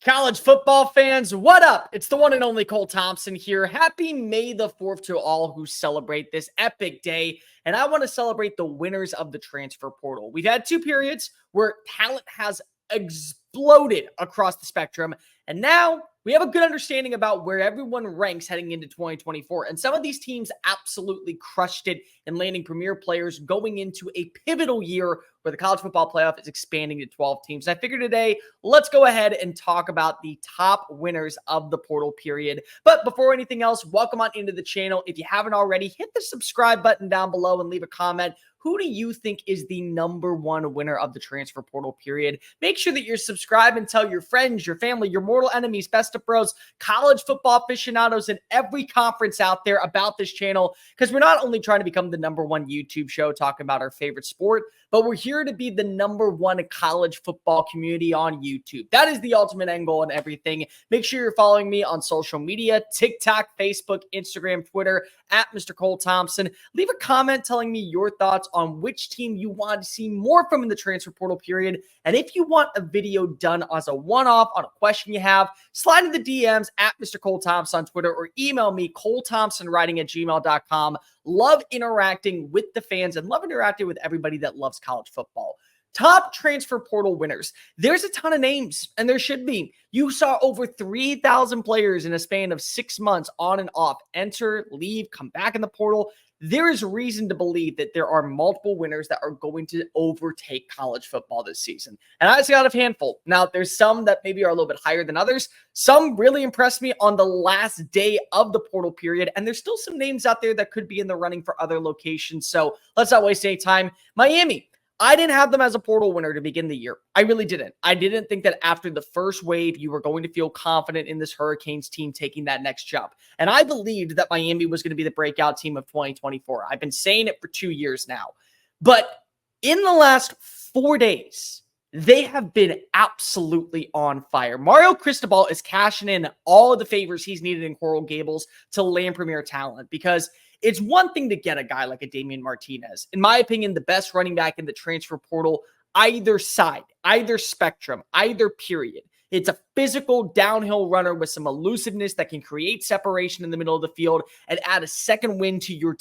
College football fans, what up? It's the one and only Cole Thompson here. Happy May the 4th to all who celebrate this epic day. And I want to celebrate the winners of the transfer portal. We've had two periods where talent has exploded across the spectrum. And now we have a good understanding about where everyone ranks heading into 2024. And some of these teams absolutely crushed it in landing premier players going into a pivotal year where the college football playoff is expanding to 12 teams. I figured today, let's go ahead and talk about the top winners of the portal period. But before anything else, welcome on into the channel. If you haven't already, hit the subscribe button down below and leave a comment. Who do you think is the number one winner of the transfer portal period? Make sure that you're subscribed and tell your friends, your family, your mortal enemies, best of bros, college football aficionados, and every conference out there about this channel, because we're not only trying to become the number one YouTube show talking about our favorite sport, but we're here to be the number one college football community on YouTube. That is the ultimate end goal and everything. Make sure you're following me on social media, TikTok, Facebook, Instagram, Twitter, at Mr. Cole Thompson. Leave a comment telling me your thoughts on which team you want to see more from in the transfer portal period. And if you want a video done as a one-off on a question you have, slide in the DMs at Mr. Cole Thompson on Twitter or email me, colethompsonwriting@gmail.com. Love interacting with the fans and love interacting with everybody that loves college football. Top transfer portal winners. There's a ton of names, and there should be. You saw over 3,000 players in a span of 6 months on and off enter, leave, come back in the portal. There is reason to believe that there are multiple winners that are going to overtake college football this season. And I see out of handful. Now, there's some that maybe are a little bit higher than others. Some really impressed me on the last day of the portal period. And there's still some names out there that could be in the running for other locations. So let's not waste any time. Miami. I didn't have them as a portal winner to begin the year. I really didn't. I didn't think that after the first wave, you were going to feel confident in this Hurricanes team taking that next jump. And I believed that Miami was going to be the breakout team of 2024. I've been saying it for 2 years now. But in the last 4 days, they have been absolutely on fire. Mario Cristobal is cashing in all of the favors he's needed in Coral Gables to land premier talent, because it's one thing to get a guy like a Damian Martinez. In my opinion, the best running back in the transfer portal, either side, either spectrum, either period. It's a physical downhill runner with some elusiveness that can create separation in the middle of the field and add a second wind to your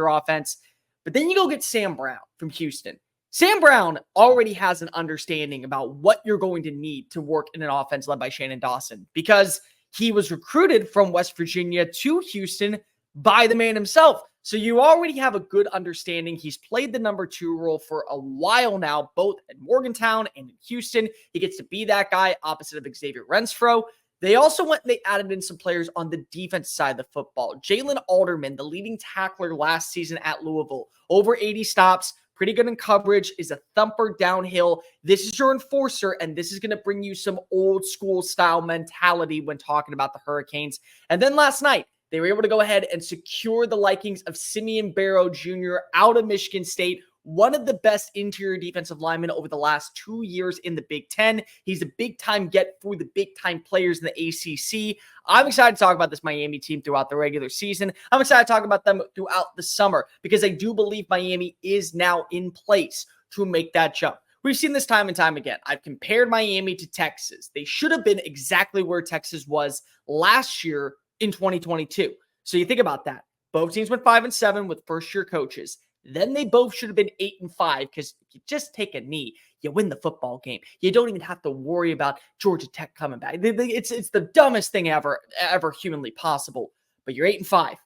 offense. But then you go get Sam Brown from Houston. Sam Brown already has an understanding about what you're going to need to work in an offense led by Shannon Dawson, because he was recruited from West Virginia to Houston by the man himself. So you already have a good understanding. He's played the number 2 role for a while now, both at Morgantown and in Houston. He gets to be that guy opposite of Xavier Renfro. They also went and they added in some players on the defense side of the football. Jalen Alderman, the leading tackler last season at Louisville, over 80 stops, pretty good in coverage, is a thumper downhill. This is your enforcer, and this is going to bring you some old school style mentality when talking about the Hurricanes. And then last night, they were able to go ahead and secure the likings of Simeon Barrow Jr. out of Michigan State, one of the best interior defensive linemen over the last 2 years in the Big Ten. He's a big-time get for the big-time players in the ACC. I'm excited to talk about this Miami team throughout the regular season. I'm excited to talk about them throughout the summer, because I do believe Miami is now in place to make that jump. We've seen this time and time again. I've compared Miami to Texas. They should have been exactly where Texas was last year in 2022. So you think about that. Both teams went 5-7 with first-year coaches. Then they both should have been 8-5, because you just take a knee, you win the football game. You don't even have to worry about Georgia Tech coming back. It's the dumbest thing ever humanly possible. But you're 8-5.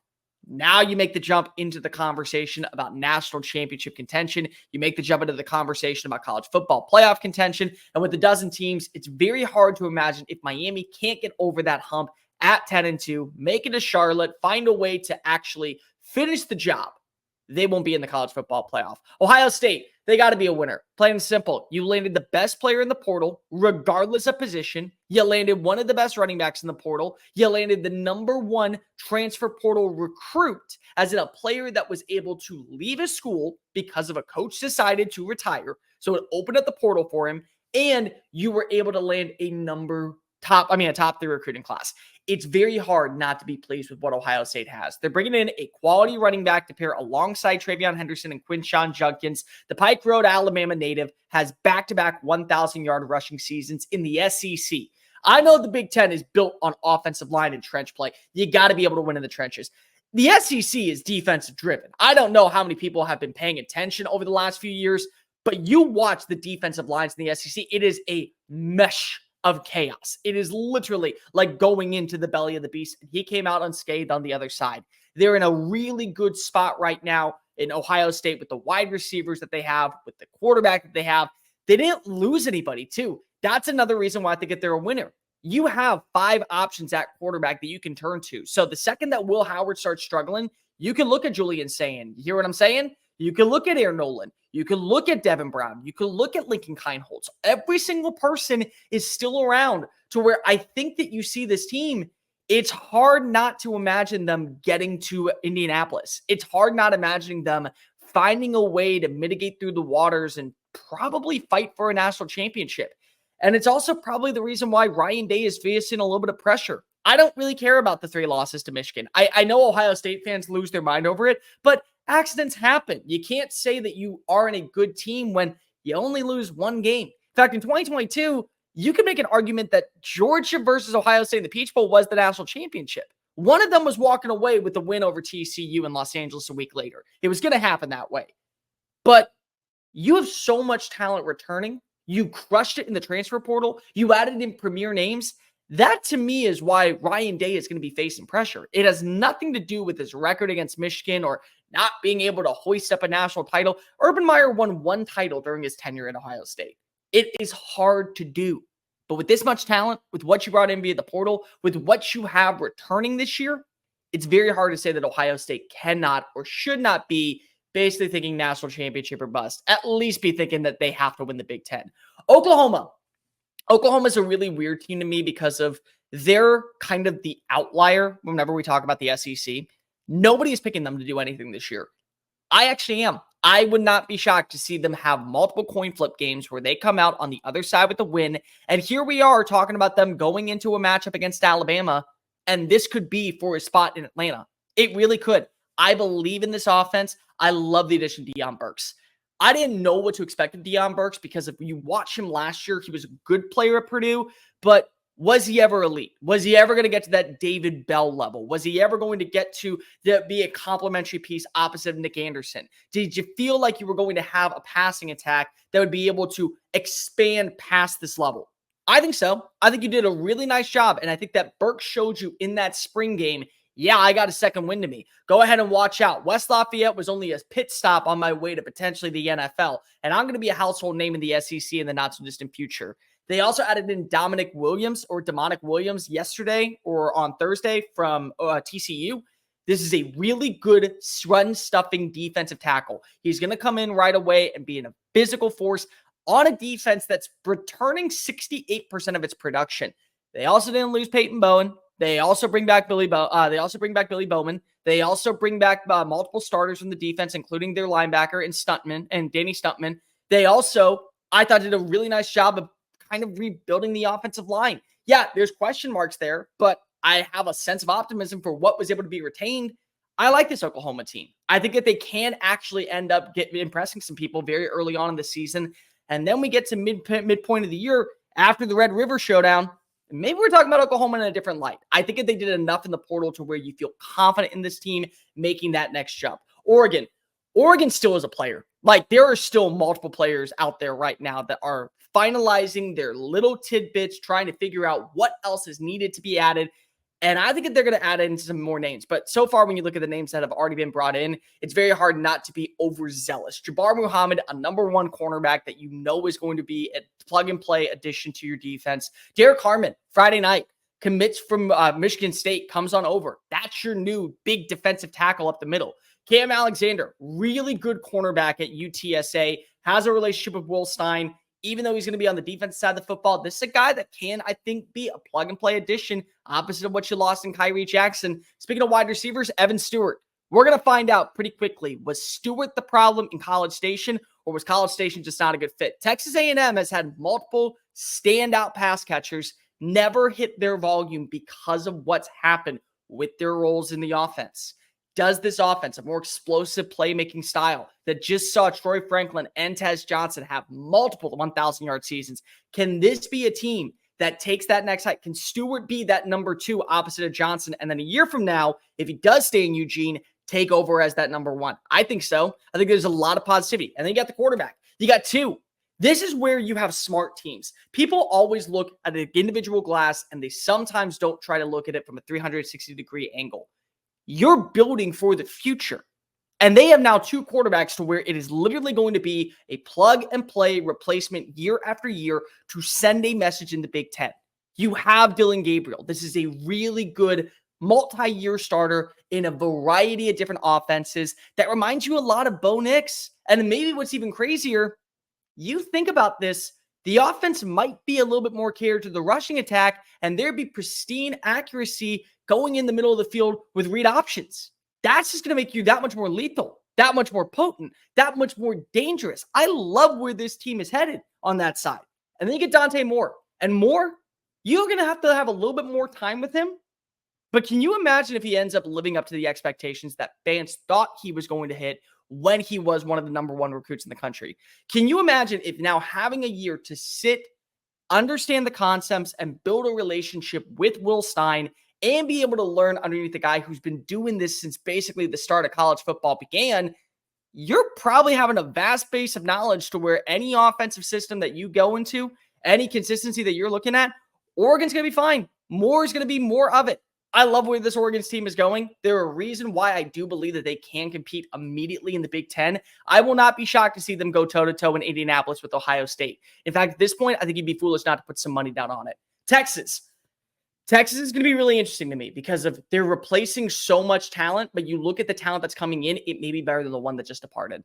Now you make the jump into the conversation about national championship contention. You make the jump into the conversation about college football playoff contention. And with a dozen teams, it's very hard to imagine if Miami can't get over that hump at 10-2, make it to Charlotte, find a way to actually finish the job, they won't be in the college football playoff. Ohio State, they got to be a winner. Plain and simple. You landed the best player in the portal, regardless of position. You landed one of the best running backs in the portal. You landed the number 1 transfer portal recruit, as in a player that was able to leave his school because of a coach decided to retire. So it opened up the portal for him, and you were able to land a top 3 recruiting class. It's very hard not to be pleased with what Ohio State has. They're bringing in a quality running back to pair alongside Travion Henderson and Quinshawn Judkins. The Pike Road, Alabama native has back-to-back 1,000-yard rushing seasons in the SEC. I know the Big Ten is built on offensive line and trench play. You got to be able to win in the trenches. The SEC is defensive driven. I don't know how many people have been paying attention over the last few years, but you watch the defensive lines in the SEC, it is a mesh of chaos. It is literally like going into the belly of the beast. He came out unscathed on the other side. They're in a really good spot right now in Ohio State with the wide receivers that they have, with the quarterback that they have. They didn't lose anybody, too. That's another reason why I think that they're a winner. You have 5 options at quarterback that you can turn to. So the second that Will Howard starts struggling, you can look at Julian Sayin. You hear what I'm saying? You can look at Aaron Nolan. You can look at Devin Brown. You can look at Lincoln Kineholz. Every single person is still around to where I think that you see this team. It's hard not to imagine them getting to Indianapolis. It's hard not imagining them finding a way to mitigate through the waters and probably fight for a national championship. And it's also probably the reason why Ryan Day is facing a little bit of pressure. I don't really care about the 3 losses to Michigan. I know Ohio State fans lose their mind over it, but accidents happen. You can't say that you are in a good team when you only lose 1 game. In fact, in 2022, you can make an argument that Georgia versus Ohio State in the Peach Bowl was the national championship. One of them was walking away with the win over TCU in Los Angeles a week later. It was going to happen that way. But you have so much talent returning. You crushed it in the transfer portal. You added in premier names. That, to me, is why Ryan Day is going to be facing pressure. It has nothing to do with his record against Michigan or not being able to hoist up a national title. Urban Meyer won 1 title during his tenure at Ohio State. It is hard to do. But with this much talent, with what you brought in via the portal, with what you have returning this year, it's very hard to say that Ohio State cannot or should not be basically thinking national championship or bust. At least be thinking that they have to win the Big Ten. Oklahoma is a really weird team to me because of they're kind of the outlier whenever we talk about the SEC. Nobody is picking them to do anything this year. I actually am. I would not be shocked to see them have multiple coin flip games where they come out on the other side with the win. And here we are talking about them going into a matchup against Alabama, and this could be for a spot in Atlanta. It really could. I believe in this offense. I love the addition of Deion Burks. I didn't know what to expect of Deion Burks because if you watch him last year, he was a good player at Purdue, but was he ever elite? Was he ever going to get to that David Bell level? Was he ever going to get to be a complementary piece opposite of Nick Anderson? Did you feel like you were going to have a passing attack that would be able to expand past this level? I think so. I think you did a really nice job, and I think that Burks showed you in that spring game, yeah, I got a second win to me. Go ahead and watch out. West Lafayette was only a pit stop on my way to potentially the NFL, and I'm going to be a household name in the SEC in the not-so-distant future. They also added in Demonic Williams yesterday or on Thursday from TCU. This is a really good run-stuffing defensive tackle. He's going to come in right away and be in a physical force on a defense that's returning 68% of its production. They also didn't lose Peyton Bowen. They also bring back Billy Bowman. They also bring back multiple starters from the defense, including their linebacker and Danny Stuntman. They also, I thought, did a really nice job of kind of rebuilding the offensive line. Yeah, there's question marks there, but I have a sense of optimism for what was able to be retained. I like this Oklahoma team. I think that they can actually end up impressing some people very early on in the season. And then we get to midpoint of the year after the Red River Showdown. Maybe we're talking about Oklahoma in a different light. I think that they did enough in the portal to where you feel confident in this team making that next jump. Oregon still is a player. Like, there are still multiple players out there right now that are finalizing their little tidbits, trying to figure out what else is needed to be added. And I think that they're going to add in some more names. But so far, when you look at the names that have already been brought in, it's very hard not to be overzealous. Jabbar Muhammad, a number 1 cornerback that you know is going to be a plug-and-play addition to your defense. Derek Harmon, Friday night, commits from Michigan State, comes on over. That's your new big defensive tackle up the middle. Cam Alexander, really good cornerback at UTSA, has a relationship with Will Stein. Even though he's going to be on the defensive side of the football, this is a guy that can, I think, be a plug-and-play addition opposite of what you lost in Kyrie Jackson. Speaking of wide receivers, Evan Stewart. We're going to find out pretty quickly. Was Stewart the problem in College Station, or was College Station just not a good fit? Texas A&M has had multiple standout pass catchers never hit their volume because of what's happened with their roles in the offense. Does this offense, a more explosive playmaking style that just saw Troy Franklin and Tez Johnson have multiple 1,000-yard seasons, can this be a team that takes that next height? Can Stewart be that number 2 opposite of Johnson? And then a year from now, if he does stay in Eugene, take over as that number 1? I think so. I think there's a lot of positivity. And then you got the quarterback. You got 2. This is where you have smart teams. People always look at an individual glass, and they sometimes don't try to look at it from a 360-degree angle. You're building for the future. And they have now 2 quarterbacks to where it is literally going to be a plug-and-play replacement year after year to send a message in the Big Ten. You have Dylan Gabriel. This is a really good multi-year starter in a variety of different offenses that reminds you a lot of Bo Nix. And maybe what's even crazier, you think about this, the offense might be a little bit more catered to the rushing attack, and there'd be pristine accuracy going in the middle of the field with read options. That's just going to make you that much more lethal, that much more potent, that much more dangerous. I love where this team is headed on that side. And then you get Dante Moore. And Moore, you're going to have a little bit more time with him. But can you imagine if he ends up living up to the expectations that fans thought he was going to hit when he was one of the number 1 recruits in the country? Can you imagine if now having a year to sit, understand the concepts, and build a relationship with Will Stein and be able to learn underneath the guy who's been doing this since basically the start of college football began, you're probably having a vast base of knowledge to where any offensive system that you go into, any consistency that you're looking at, Oregon's going to be fine. More is going to be more of it. I love where this Oregon's team is going. There's a reason why I do believe that they can compete immediately in the Big Ten. I will not be shocked to see them go toe-to-toe in Indianapolis with Ohio State. In fact, at this point, I think you'd be foolish not to put some money down on it. Texas is going to be really interesting to me because of they're replacing so much talent, but you look at the talent that's coming in, it may be better than the one that just departed.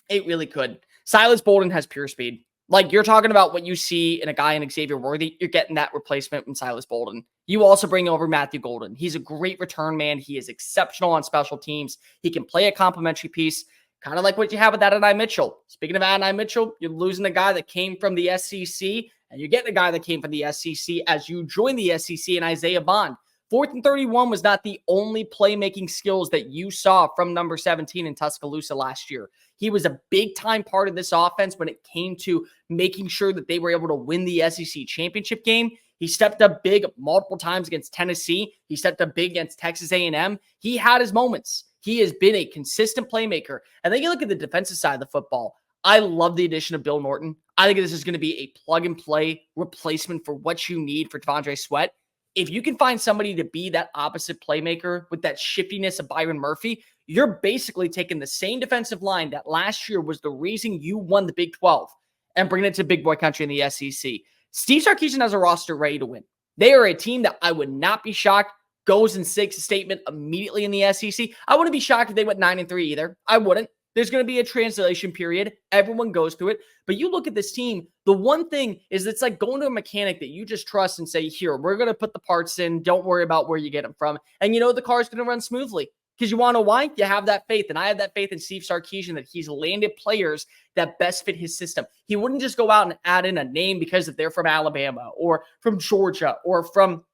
It really could. Silas Bolden has pure speed. Like, you're talking about what you see in a guy in Xavier Worthy, you're getting that replacement from Silas Bolden. You also bring over Matthew Golden. He's a great return man. He is exceptional on special teams. He can play a complimentary piece, kind of like what you have with Adonai Mitchell. Speaking of Adonai Mitchell, you're losing the guy that came from the SEC, and you're getting a guy that came from the SEC as you join the SEC in Isaiah Bond. 4th and 31 was not the only playmaking skills that you saw from number 17 in Tuscaloosa last year. He was a big-time part of this offense when it came to making sure that they were able to win the SEC championship game. He stepped up big multiple times against Tennessee. He stepped up big against Texas A&M. He had his moments. He has been a consistent playmaker. And then you look at the defensive side of the football. I love the addition of Bill Norton. I think this is going to be a plug-and-play replacement for what you need for T'Vondre Sweat. If you can find somebody to be that opposite playmaker with that shiftiness of Byron Murphy, you're basically taking the same defensive line that last year was the reason you won the Big 12 and bringing it to big boy country in the SEC. Steve Sarkisian has a roster ready to win. They are a team that I would not be shocked goes and makes a statement immediately in the SEC. I wouldn't be shocked if they went 9-3 either. I wouldn't. There's going to be a translation period. Everyone goes through it. But you look at this team, the one thing is it's like going to a mechanic that you just trust and say, here, we're going to put the parts in. Don't worry about where you get them from. And you know the car's going to run smoothly. Because you want to know why? You have that faith. And I have that faith in Steve Sarkisian that he's landed players that best fit his system. He wouldn't just go out and add in a name because if they're from Alabama or from Georgia or from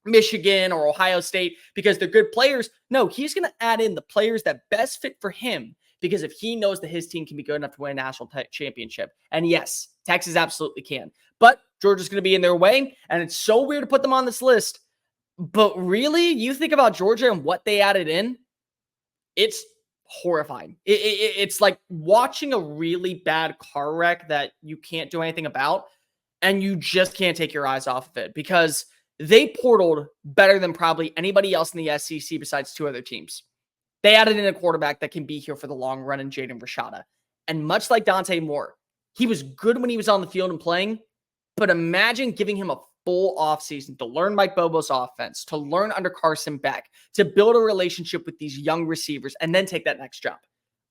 Michigan or Ohio State because they're good players. No, he's going to add in the players that best fit for him. Because if he knows that his team can be good enough to win a national championship. And yes, Texas absolutely can. But Georgia's going to be in their way. And it's so weird to put them on this list. But really, you think about Georgia and what they added in, it's horrifying. It's like watching a really bad car wreck that you can't do anything about. And you just can't take your eyes off of it. Because they portaled better than probably anybody else in the SEC besides 2 other teams. They added in a quarterback that can be here for the long run in Jaden Rashada. And much like Dante Moore, he was good when he was on the field and playing, but imagine giving him a full offseason to learn Mike Bobo's offense, to learn under Carson Beck, to build a relationship with these young receivers, and then take that next jump.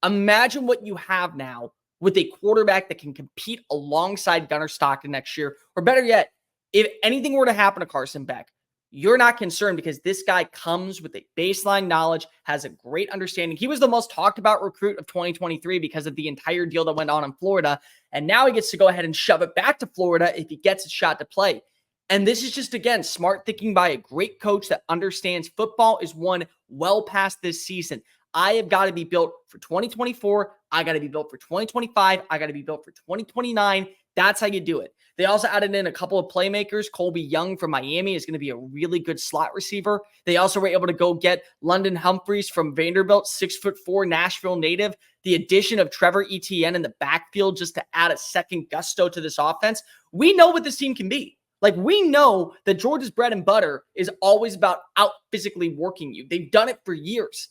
Imagine what you have now with a quarterback that can compete alongside Gunnar Stockton next year, or better yet, if anything were to happen to Carson Beck, you're not concerned because this guy comes with a baseline knowledge, has a great understanding. He was the most talked about recruit of 2023 because of the entire deal that went on in Florida. And now he gets to go ahead and shove it back to Florida if he gets a shot to play. And this is just, again, smart thinking by a great coach that understands football is won well past this season. I have got to be built for 2024. I got to be built for 2025. I got to be built for 2029. That's how you do it. They also added in a couple of playmakers. Colby Young from Miami is going to be a really good slot receiver. They also were able to go get London Humphreys from Vanderbilt, 6'4" Nashville native. The addition of Trevor Etienne in the backfield just to add a second gusto to this offense. We know what this team can be. Like, we know that Georgia's bread and butter is always about out physically working you. They've done it for years.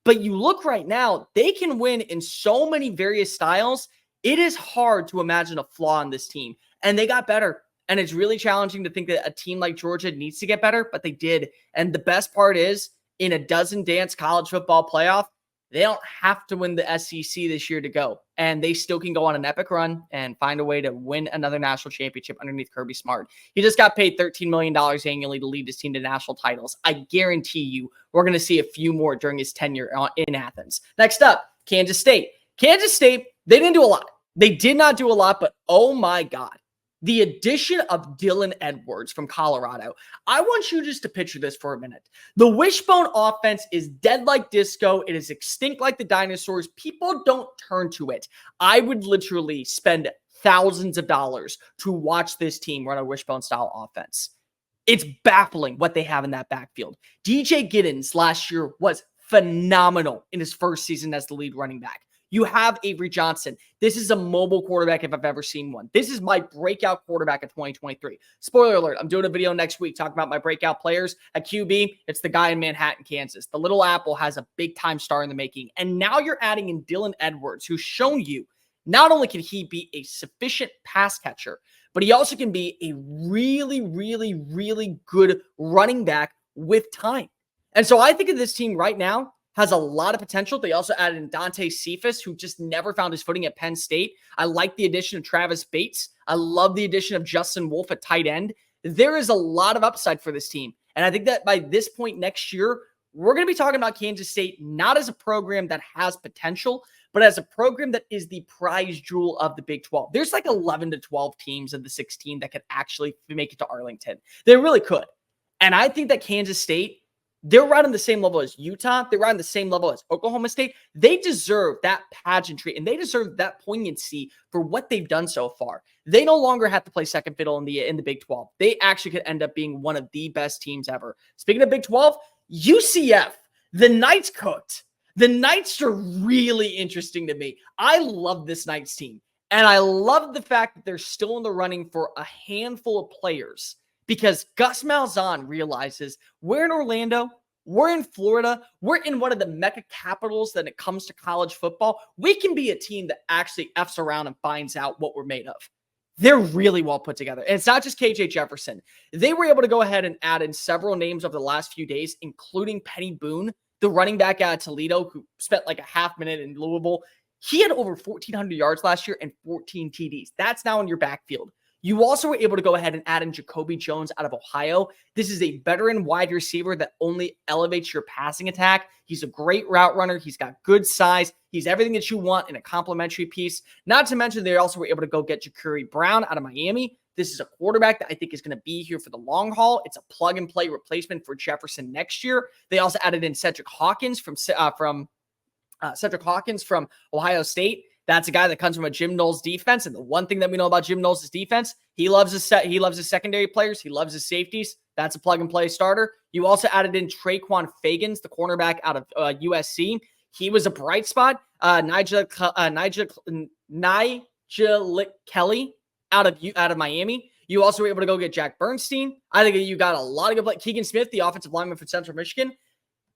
But you look right now, they can win in so many various styles. It is hard to imagine a flaw in this team. And they got better. And it's really challenging to think that a team like Georgia needs to get better, but they did. And the best part is, in a dozen dance college football playoff, they don't have to win the SEC this year to go. And they still can go on an epic run and find a way to win another national championship underneath Kirby Smart. He just got paid $13 million annually to lead his team to national titles. I guarantee you we're going to see a few more during his tenure in Athens. Next up, Kansas State. Kansas State, they didn't do a lot. They did not do a lot, but oh my God. The addition of Dylan Edwards from Colorado. I want you just to picture this for a minute. The wishbone offense is dead like disco. It is extinct like the dinosaurs. People don't turn to it. I would literally spend thousands of dollars to watch this team run a wishbone style offense. It's baffling what they have in that backfield. DJ Giddens last year was phenomenal in his first season as the lead running back. You have Avery Johnson. This is a mobile quarterback if I've ever seen one. This is my breakout quarterback of 2023. Spoiler alert, I'm doing a video next week talking about my breakout players. At QB, it's the guy in Manhattan, Kansas. The little apple has a big-time star in the making. And now you're adding in Dylan Edwards, who's shown you not only can he be a sufficient pass catcher, but he also can be a really, really, really good running back with time. And so I think of this team right now has a lot of potential. They also added in Dante Cephas, who just never found his footing at Penn State. I like the addition of Travis Bates. I love the addition of Justin Wolf at tight end. There is a lot of upside for this team. And I think that by this point next year, we're going to be talking about Kansas State not as a program that has potential, but as a program that is the prize jewel of the Big 12. There's like 11 to 12 teams of the 16 that could actually make it to Arlington. They really could. And I think that Kansas State, they're right on the same level as Utah. They're right on the same level as Oklahoma State. They deserve that pageantry, and they deserve that poignancy for what they've done so far. They no longer have to play second fiddle in the Big 12. They actually could end up being one of the best teams ever. Speaking of Big 12, UCF, the Knights cooked. The Knights are really interesting to me. I love this Knights team, and I love the fact that they're still in the running for a handful of players, because Gus Malzahn realizes we're in Orlando, we're in Florida, we're in one of the mecca capitals when it comes to college football. We can be a team that actually F's around and finds out what we're made of. They're really well put together. And it's not just KJ Jefferson. They were able to go ahead and add in several names over the last few days, including Penny Boone, the running back out of Toledo, who spent like a half minute in Louisville. He had over 1,400 yards last year and 14 TDs. That's now in your backfield. You also were able to go ahead and add in Jacoby Jones out of Ohio. This is a veteran wide receiver that only elevates your passing attack. He's a great route runner. He's got good size. He's everything that you want in a complementary piece. Not to mention, they also were able to go get Ja'Cory Brown out of Miami. This is a quarterback that I think is going to be here for the long haul. It's a plug-and-play replacement for Jefferson next year. They also added in Cedric Hawkins from Ohio State. That's a guy that comes from a Jim Knowles defense. And the one thing that we know about Jim Knowles' defense, he loves his secondary players. He loves his safeties. That's a plug-and-play starter. You also added in Traquan Fagans, the cornerback out of USC. He was a bright spot. Nigel Kelly out of Miami. You also were able to go get Jack Bernstein. I think you got a lot of good. Keegan Smith, the offensive lineman for Central Michigan.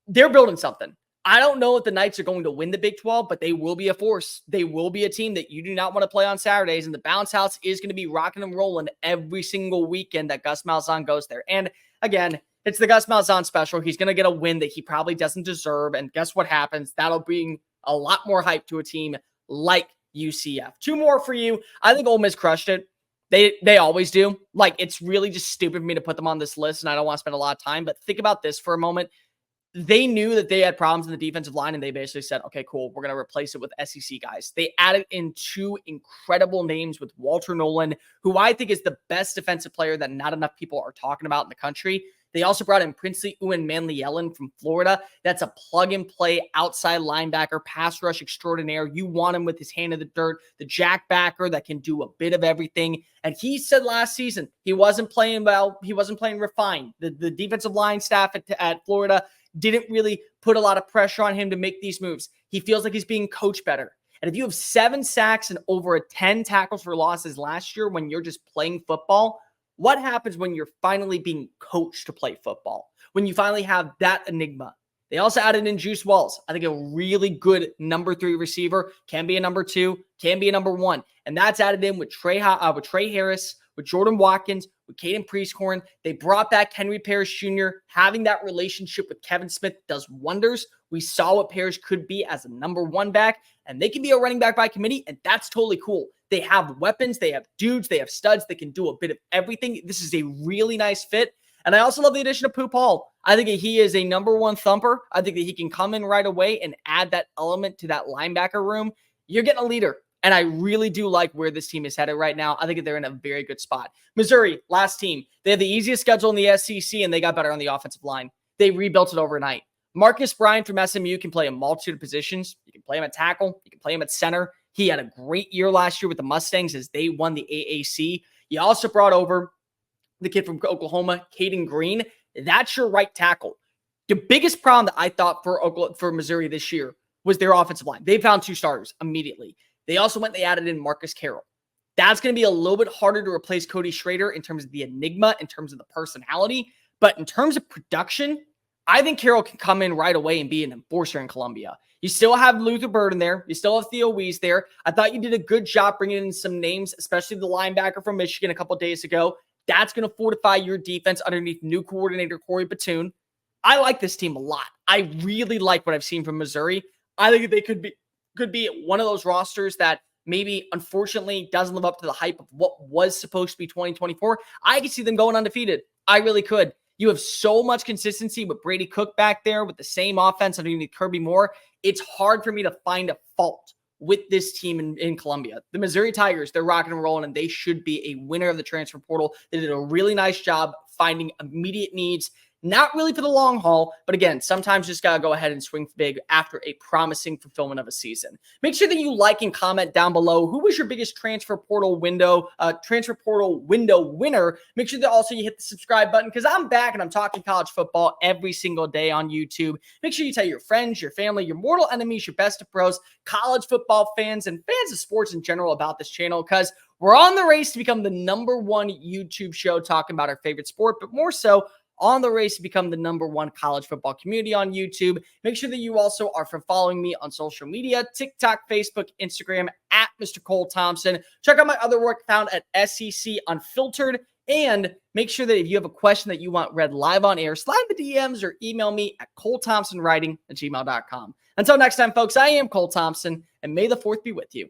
They're building something. I don't know if the Knights are going to win the Big 12, but they will be a force. They will be a team that you do not want to play on Saturdays, and the bounce house is going to be rocking and rolling every single weekend that Gus Malzahn goes there. And again, it's the Gus Malzahn special. He's going to get a win that he probably doesn't deserve, and guess what happens? That'll bring a lot more hype to a team like UCF. Two more for you. I think Ole Miss crushed it. They always do. Like, it's really just stupid for me to put them on this list, and I don't want to spend a lot of time, but think about this for a moment. They knew that they had problems in the defensive line, and they basically said, okay, cool, we're going to replace it with SEC guys. They added in two incredible names with Walter Nolan, who I think is the best defensive player that not enough people are talking about in the country. They also brought in Princely Uwin-Manliellen from Florida. That's a plug-and-play outside linebacker, pass rush extraordinaire. You want him with his hand in the dirt, the jackbacker that can do a bit of everything. And he said last season he wasn't playing well. He wasn't playing refined. The defensive line staff at Florida didn't really put a lot of pressure on him to make these moves. He feels like he's being coached better. And if you have 7 sacks and over 10 tackles for losses last year when you're just playing football, what happens when you're finally being coached to play football? When you finally have that enigma? They also added in Juice Wells. I think a really good number 3 receiver, can be a number 2, can be a number 1. And that's added in with Trey Harris, with Jordan Watkins, with Caden Prieskorn. They brought back Henry Parrish Jr. Having that relationship with Kevin Smith does wonders. We saw what Parrish could be as a number 1 back, and they can be a running back by committee, and that's totally cool. They have weapons, they have dudes, they have studs. They can do a bit of everything. This is a really nice fit. And I also love the addition of Poop Hall. I think that he is a number 1 thumper. I think that he can come in right away and add that element to that linebacker room. You're getting a leader. And I really do like where this team is headed right now. I think they're in a very good spot. Missouri, last team. They had the easiest schedule in the SEC, and they got better on the offensive line. They rebuilt it overnight. Marcus Bryant from SMU can play a multitude of positions. You can play him at tackle. You can play him at center. He had a great year last year with the Mustangs as they won the AAC. You also brought over the kid from Oklahoma, Caden Green. That's your right tackle. The biggest problem that I thought for Missouri this year was their offensive line. They found 2 starters immediately. They also they added in Marcus Carroll. That's going to be a little bit harder to replace Cody Schrader in terms of the enigma, in terms of the personality. But in terms of production, I think Carroll can come in right away and be an enforcer in Columbia. You still have Luther Burden there. You still have Theo Weiss there. I thought you did a good job bringing in some names, especially the linebacker from Michigan a couple days ago. That's going to fortify your defense underneath new coordinator Corey Batoon. I like this team a lot. I really like what I've seen from Missouri. I think they could be one of those rosters that maybe, unfortunately, doesn't live up to the hype of what was supposed to be 2024. I could see them going undefeated. I really could. You have so much consistency with Brady Cook back there with the same offense underneath Kirby Moore. It's hard for me to find a fault with this team in Columbia. The Missouri Tigers, they're rocking and rolling, and they should be a winner of the transfer portal. They did a really nice job finding immediate needs. Not really for the long haul, but again, sometimes you just got to go ahead and swing big after a promising fulfillment of a season. Make sure that you like and comment down below who was your biggest transfer portal window winner. Make sure that also you hit the subscribe button because I'm back and I'm talking college football every single day on YouTube. Make sure you tell your friends, your family, your mortal enemies, your best of pros, college football fans, and fans of sports in general about this channel because we're on the race to become the #1 YouTube show talking about our favorite sport, but more so on the race to become the #1 college football community on YouTube. Make sure that you also are following me on social media, TikTok, Facebook, Instagram, at Mr. Cole Thompson. Check out my other work found at SEC Unfiltered. And make sure that if you have a question that you want read live on air, slide the DMs or email me at colethompsonwriting@gmail.com. Until next time, folks, I am Cole Thompson, and may the 4th be with you.